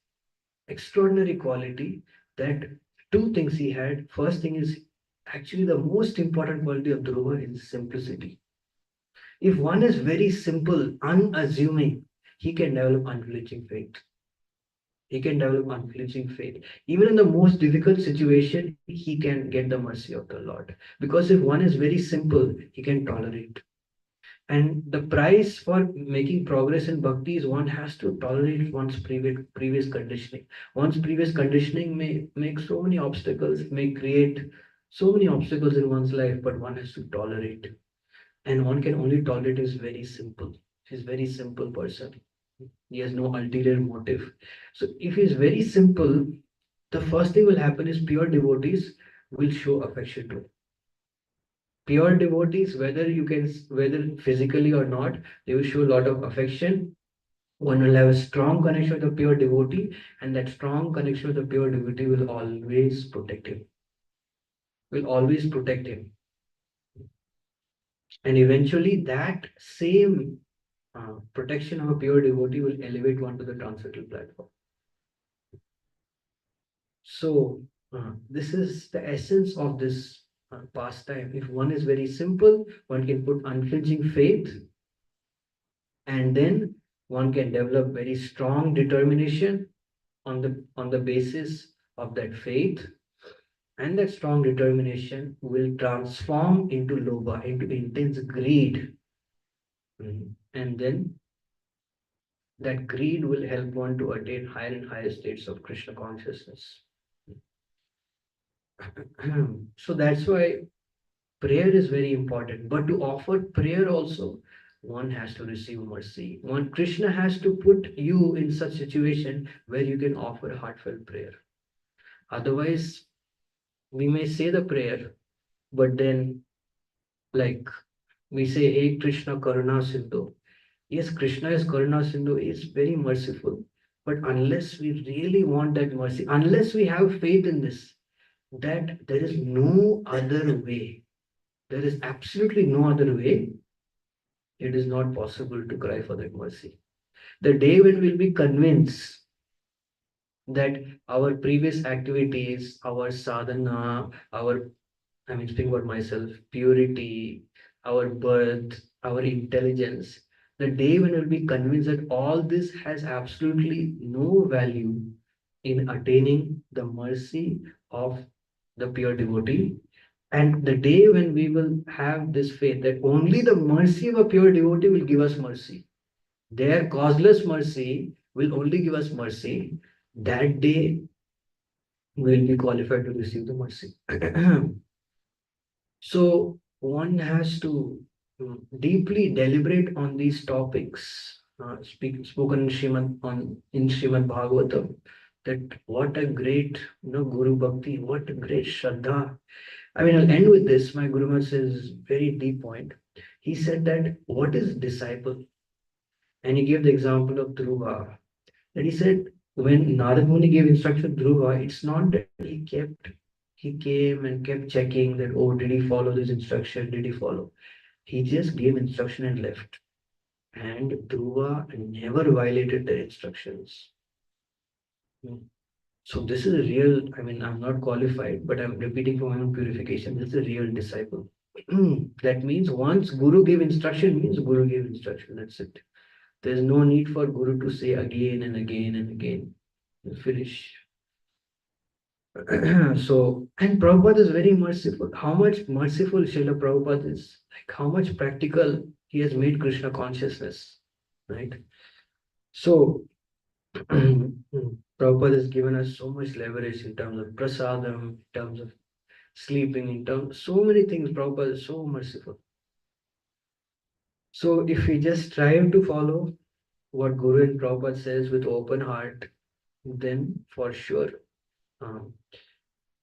extraordinary quality that two things he had. First thing is actually the most important quality of Dhruva is simplicity. If one is very simple, unassuming, he can develop unflinching faith. He can develop unflinching faith. Even in the most difficult situation, he can get the mercy of the Lord. Because if one is very simple, he can tolerate. And the price for making progress in bhakti is one has to tolerate one's previous conditioning. One's previous conditioning may make so many obstacles, may create so many obstacles in one's life, but one has to tolerate. And one can only tolerate is very simple. He's very simple person. He has no ulterior motive. So if he's very simple, the first thing will happen is pure devotees will show affection to him. Pure devotees, whether physically or not, they will show a lot of affection. One will have a strong connection with a pure devotee, and that strong connection with a pure devotee will always protect him. Will always protect him. And eventually that same protection of a pure devotee will elevate one to the transcendental platform. So this is the essence of this pastime. If one is very simple, one can put unflinching faith, and then one can develop very strong determination on the basis of that faith, and that strong determination will transform into lobha, into intense greed. And then that greed will help one to attain higher and higher states of Krishna consciousness. So that's why prayer is very important. But to offer prayer also, one has to receive mercy. One Krishna has to put you in such situation where you can offer heartfelt prayer. Otherwise, we may say the prayer, but then like we say, Hey Krishna Karuna Sindhu. Yes, Krishna is Karuna Sindhu, is very merciful. But unless we really want that mercy, unless we have faith in this, that there is no other way, there is absolutely no other way, it is not possible to cry for that mercy. The day when we'll be convinced that our previous activities, our sadhana, I mean, speaking about myself, purity, our birth, our intelligence, the day when we'll be convinced that all this has absolutely no value in attaining the mercy of the pure devotee, and the day when we will have this faith that only the mercy of a pure devotee will give us mercy, their causeless mercy will only give us mercy, that day we will be qualified to receive the mercy. So one has to deeply deliberate on these topics spoken in Srimad Bhagavatam. That what a great Guru Bhakti, what a great Shraddha. I mean, I'll end with this. My Guru Maharaj says very deep point. He said that what is disciple? And he gave the example of Dhruva. And he said when Narad Muni gave instruction to Dhruva, it's not that he came and kept checking that, oh, did he follow this instruction? Did he follow? He just gave instruction and left. And Dhruva never violated the instructions. So this is a real, I mean, I'm not qualified, but I'm repeating for my own purification. This is a real disciple. That means once Guru gave instruction, means Guru gave instruction. That's it. There's no need for Guru to say again and again and again. Finish. So, and Prabhupada is very merciful. How much merciful Srila Prabhupada is, like how much practical he has made Krishna consciousness, right? So, Prabhupada has given us so much leverage in terms of prasadam, in terms of sleeping, in terms so many things. Prabhupada is so merciful. So, if we just strive to follow what Guru and Prabhupada says with open heart, then for sure um,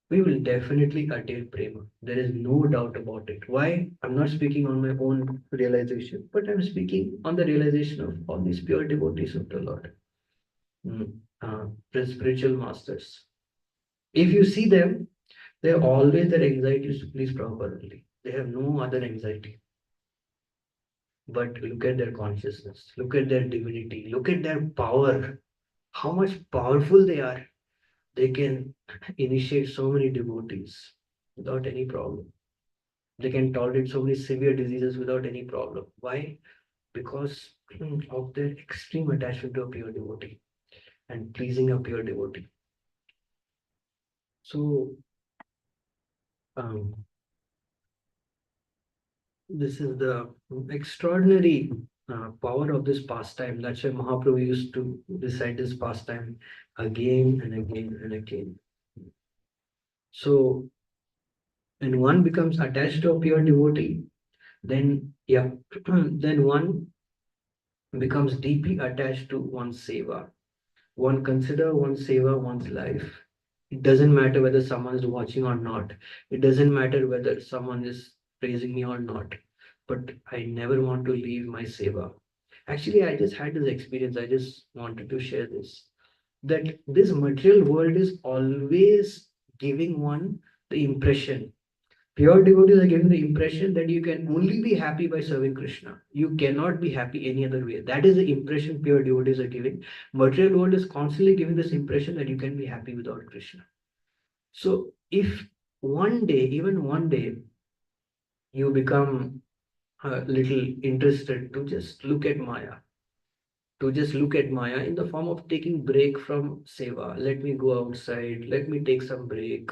we will definitely attain prema. There is no doubt about it. Why? I'm not speaking on my own realization, but I'm speaking on the realization of all these pure devotees of the Lord. the spiritual masters. If you see them, they are always their anxiety is to please Prabhupada only. They have no other anxiety. But look at their consciousness, look at their divinity, look at their power, how much powerful they are. They can initiate so many devotees without any problem. They can tolerate so many severe diseases without any problem. Why? Because of their extreme attachment to a pure devotee and pleasing a pure devotee. So, um, this is the extraordinary power of this pastime. That's why Mahaprabhu used to recite this pastime again and again and again. So, when one becomes attached to a pure devotee, then yeah, then one becomes deeply attached to one's seva. One consider one's seva, one's life. It doesn't matter whether someone is watching or not. It doesn't matter whether someone is praising me or not. But I never want to leave my seva. Actually, I just had this experience. I just wanted to share this. That this material world is always giving one the impression. Pure devotees are giving the impression that you can only be happy by serving Krishna. You cannot be happy any other way. That is the impression pure devotees are giving. Material world is constantly giving this impression that you can be happy without Krishna. So if one day, even one day, you become a little interested to just look at Maya, to just look at Maya in the form of taking break from seva. Let me go outside. Let me take some break.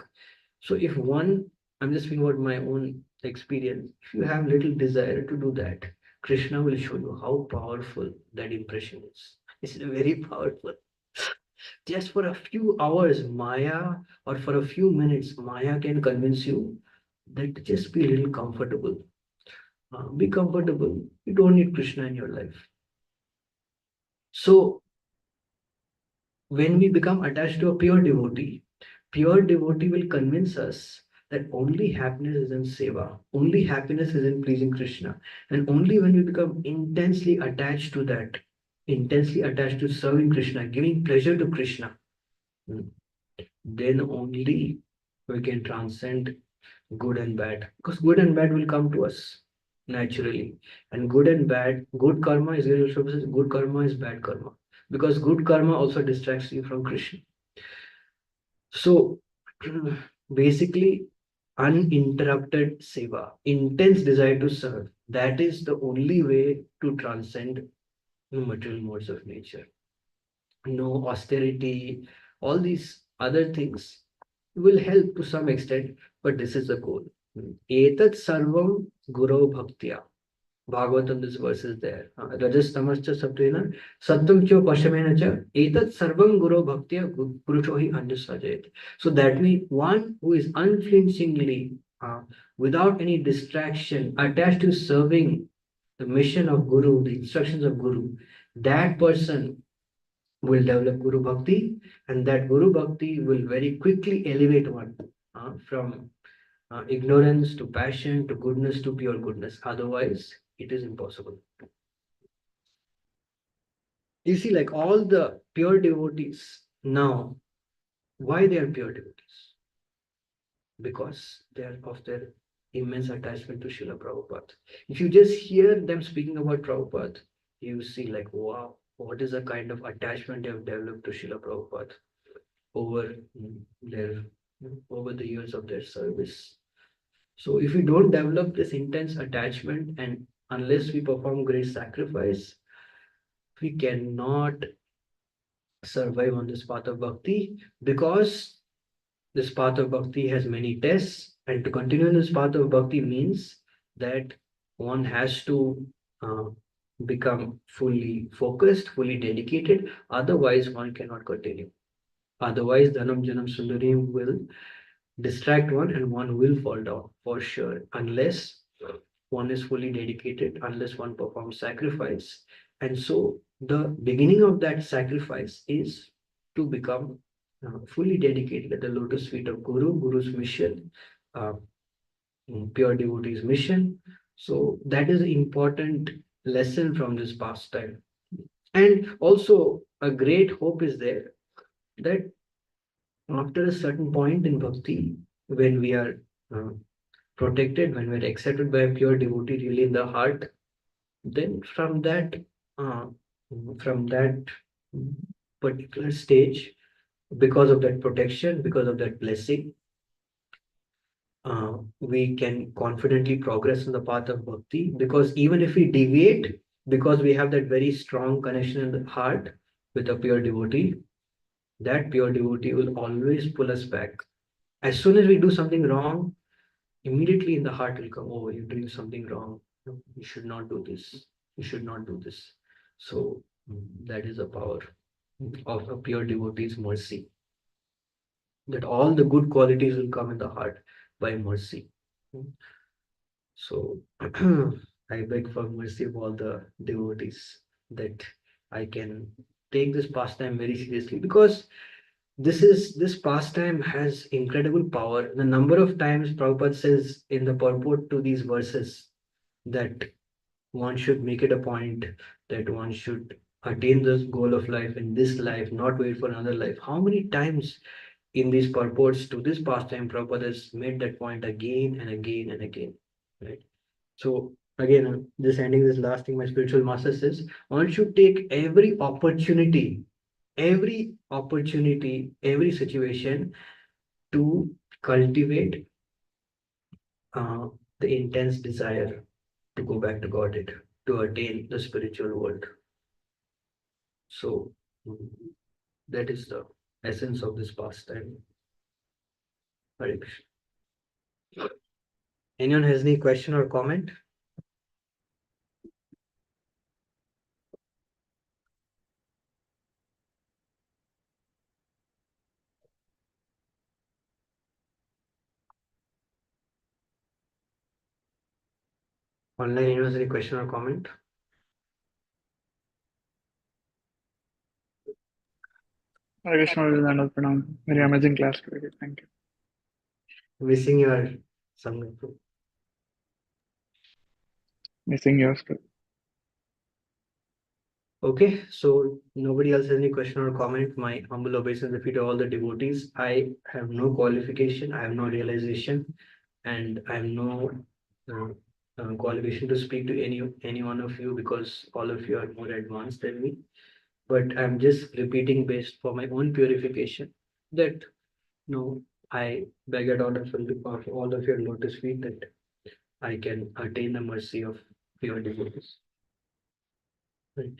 So if one, I'm just speaking about my own experience. If you have little desire to do that, Krishna will show you how powerful that impression is. It's very powerful. Just for a few hours, Maya, or for a few minutes, Maya can convince you that just be a little comfortable. Be comfortable. You don't need Krishna in your life. So when we become attached to a pure devotee will convince us that only happiness is in seva, only happiness is in pleasing Krishna. And only when we become intensely attached to that, intensely attached to serving Krishna, giving pleasure to Krishna, mm, then only we can transcend good and bad. Because good and bad will come to us naturally. And good and bad, good karma is good karma is bad karma. Because good karma also distracts you from Krishna. So basically, uninterrupted seva, intense desire to serve, that is the only way to transcend material modes of nature. No austerity, all these other things will help to some extent, but this is the goal. Etat sarvam guru bhaktya. Bhagavatam, this verse is there. Rajas tamascha sabdena satyam cho pashamena cha etat sarvam guru bhaktya purusho hi anjasajayat. So that means one who is unflinchingly, without any distraction, attached to serving the mission of Guru, the instructions of Guru, that person will develop Guru Bhakti, and that Guru Bhakti will very quickly elevate one from ignorance to passion to goodness to pure goodness. Otherwise, it is impossible. You see, like all the pure devotees now, why they are pure devotees? Because they are of their immense attachment to Srila Prabhupada. If you just hear them speaking about Prabhupada, you see, like, wow, what is the kind of attachment they have developed to Srila Prabhupada over their over the years of their service. So if we don't develop this intense attachment and unless we perform great sacrifice, we cannot survive on this path of bhakti, because this path of bhakti has many tests, and to continue in this path of bhakti means that one has to become fully focused, fully dedicated. Otherwise, one cannot continue. Otherwise, Dhanam Janam Sundarim will distract one and one will fall down for sure, unless one is fully dedicated, unless one performs sacrifice. And so the beginning of that sacrifice is to become fully dedicated at the lotus feet of Guru, Guru's mission, uh, pure devotee's mission. So that is an important lesson from this pastime. And also a great hope is there that after a certain point in bhakti, when we are uh, protected, when we're accepted by a pure devotee really in the heart, then uh, from that particular stage, because of that protection, because of that blessing, we can confidently progress in the path of bhakti. Because even if we deviate, because we have that very strong connection in the heart with a pure devotee, that pure devotee will always pull us back. As soon as we do something wrong, immediately in the heart will come, oh, you're doing something wrong. No, you should not do this. You should not do this. So that is the power of a pure devotee's mercy. That all the good qualities will come in the heart by mercy. So I beg for mercy of all the devotees that I can take this pastime very seriously, because this pastime has incredible power. The number of times Prabhupada says in the purport to these verses that one should make it a point that one should attain this goal of life in this life, not wait for another life. How many times in these purports to this pastime Prabhupada has made that point again and again and again, right? So again, just ending this last thing, my spiritual master says, one should take every situation to cultivate uh, the intense desire to go back to Godhead, to attain the spiritual world. So that is the essence of this pastime. Hare Krishna. Anyone has any question or comment? Online, anyone has any question or comment? Hare Krishna, Vivekananda Pranam. Very amazing class today. Thank you. Missing your Sangha. Missing yours too. Okay, so nobody else has any question or comment. My humble obeisance to all the devotees. I have no qualification, I have no realization, and I have no uh, qualification to speak to any one of you, because all of you are more advanced than me. But I'm just repeating based for my own purification that no, I beg at all of your lotus feet that I can attain the mercy of pure devotees. Right.